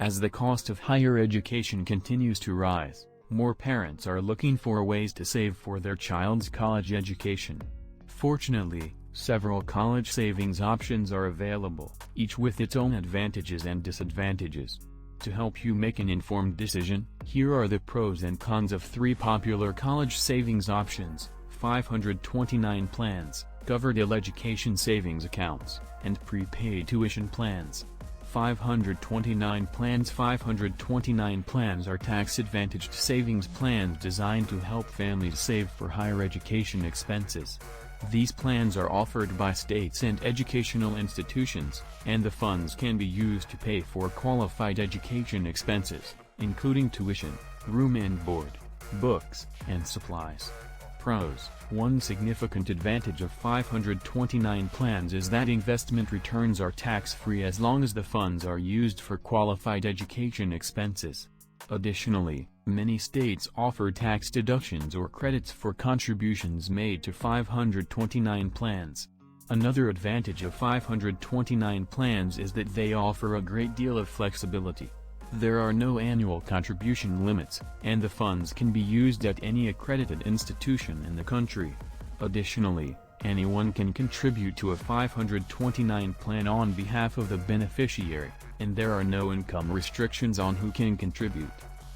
As the cost of higher education continues to rise, more parents are looking for ways to save for their child's college education. Fortunately, several college savings options are available, each with its own advantages and disadvantages. To help you make an informed decision, here are the pros and cons of 3 popular college savings options: 529 plans, Coverdell Education Savings Accounts, and prepaid tuition plans. 529 plans. 529 plans are tax-advantaged savings plans designed to help families save for higher education expenses. These plans are offered by states and educational institutions, and the funds can be used to pay for qualified education expenses, including tuition, room and board, books, and supplies. Pros: One significant advantage of 529 plans is that investment returns are tax-free as long as the funds are used for qualified education expenses. Additionally, many states offer tax deductions or credits for contributions made to 529 plans. Another advantage of 529 plans is that they offer a great deal of flexibility. There are no annual contribution limits, and the funds can be used at any accredited institution in the country. Additionally, anyone can contribute to a 529 plan on behalf of the beneficiary, and there are no income restrictions on who can contribute.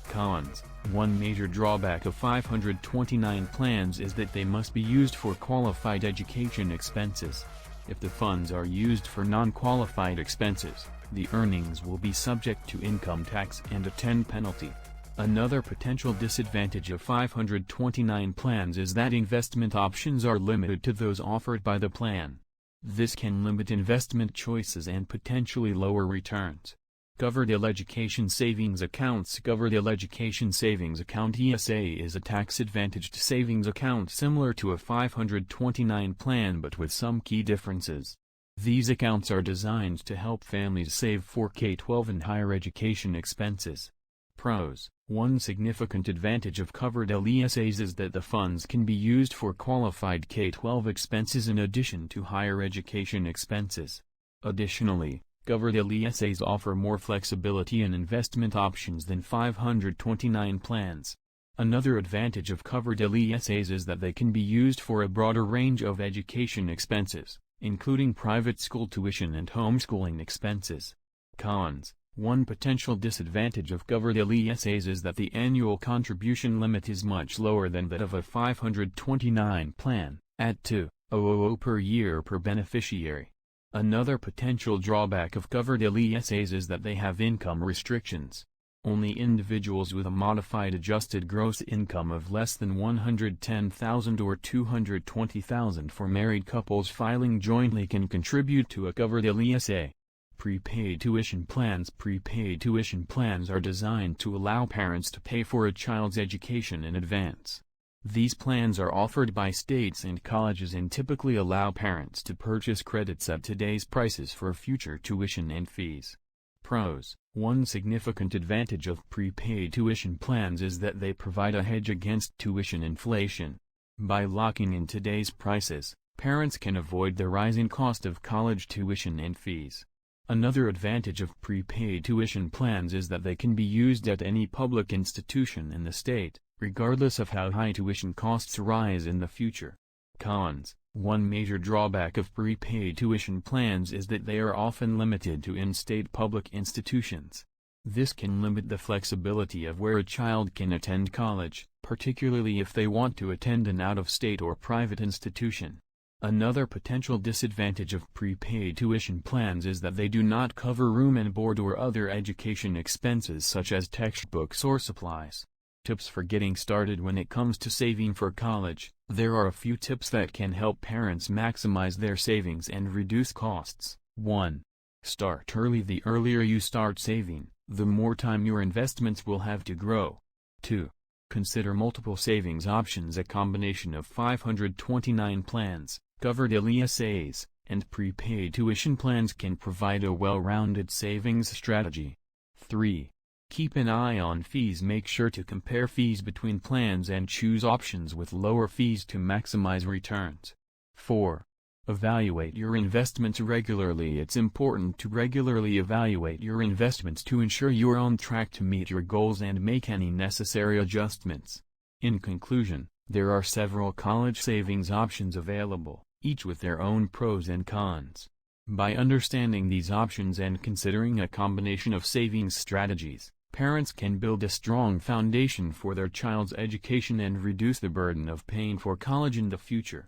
Cons: One major drawback of 529 plans is that they must be used for qualified education expenses. If the funds are used for non-qualified expenses, the earnings will be subject to income tax and a 10 penalty. Another potential disadvantage of 529 plans is that investment options are limited to those offered by the plan. This can limit investment choices and potentially lower returns. Coverdell Education Savings Accounts. Coverdell Education Savings Account (ESA) is a tax-advantaged savings account similar to a 529 plan but with some key differences. These accounts are designed to help families save for K-12 and higher education expenses. Pros: One significant advantage of Coverdell ESAs is that the funds can be used for qualified K-12 expenses in addition to higher education expenses. Additionally, Coverdell ESAs offer more flexibility in investment options than 529 plans. Another advantage of Coverdell ESAs is that they can be used for a broader range of education expenses, including private school tuition and homeschooling expenses. Cons: One potential disadvantage of Coverdell ESAs is that the annual contribution limit is much lower than that of a 529 plan, at $2,000 per year per beneficiary. Another potential drawback of Coverdell ESAs is that they have income restrictions. Only individuals with a modified adjusted gross income of less than $110,000 or $220,000 for married couples filing jointly can contribute to a Coverdell ESA. Prepaid tuition plans. Prepaid tuition plans are designed to allow parents to pay for a child's education in advance. These plans are offered by states and colleges and typically allow parents to purchase credits at today's prices for future tuition and fees. Pros: One significant advantage of prepaid tuition plans is that they provide a hedge against tuition inflation. By locking in today's prices, parents can avoid the rising cost of college tuition and fees. Another advantage of prepaid tuition plans is that they can be used at any public institution in the state, regardless of how high tuition costs rise in the future. Cons: One major drawback of prepaid tuition plans is that they are often limited to in-state public institutions. This can limit the flexibility of where a child can attend college, particularly if they want to attend an out-of-state or private institution. Another potential disadvantage of prepaid tuition plans is that they do not cover room and board or other education expenses such as textbooks or supplies. Tips for getting started. When it comes to saving for college, there are a few tips that can help parents maximize their savings and reduce costs. 1. Start early. The earlier you start saving, the more time your investments will have to grow. 2. Consider multiple savings options. A combination of 529 plans, Coverdell ESAs, and prepaid tuition plans can provide a well-rounded savings strategy. 3. Keep an eye on fees. Make sure to compare fees between plans and choose options with lower fees to maximize returns. 4. Evaluate your investments regularly. It's important to regularly evaluate your investments to ensure you're on track to meet your goals and make any necessary adjustments. In conclusion, there are several college savings options available, each with their own pros and cons. By understanding these options and considering a combination of savings strategies, parents can build a strong foundation for their child's education and reduce the burden of paying for college in the future.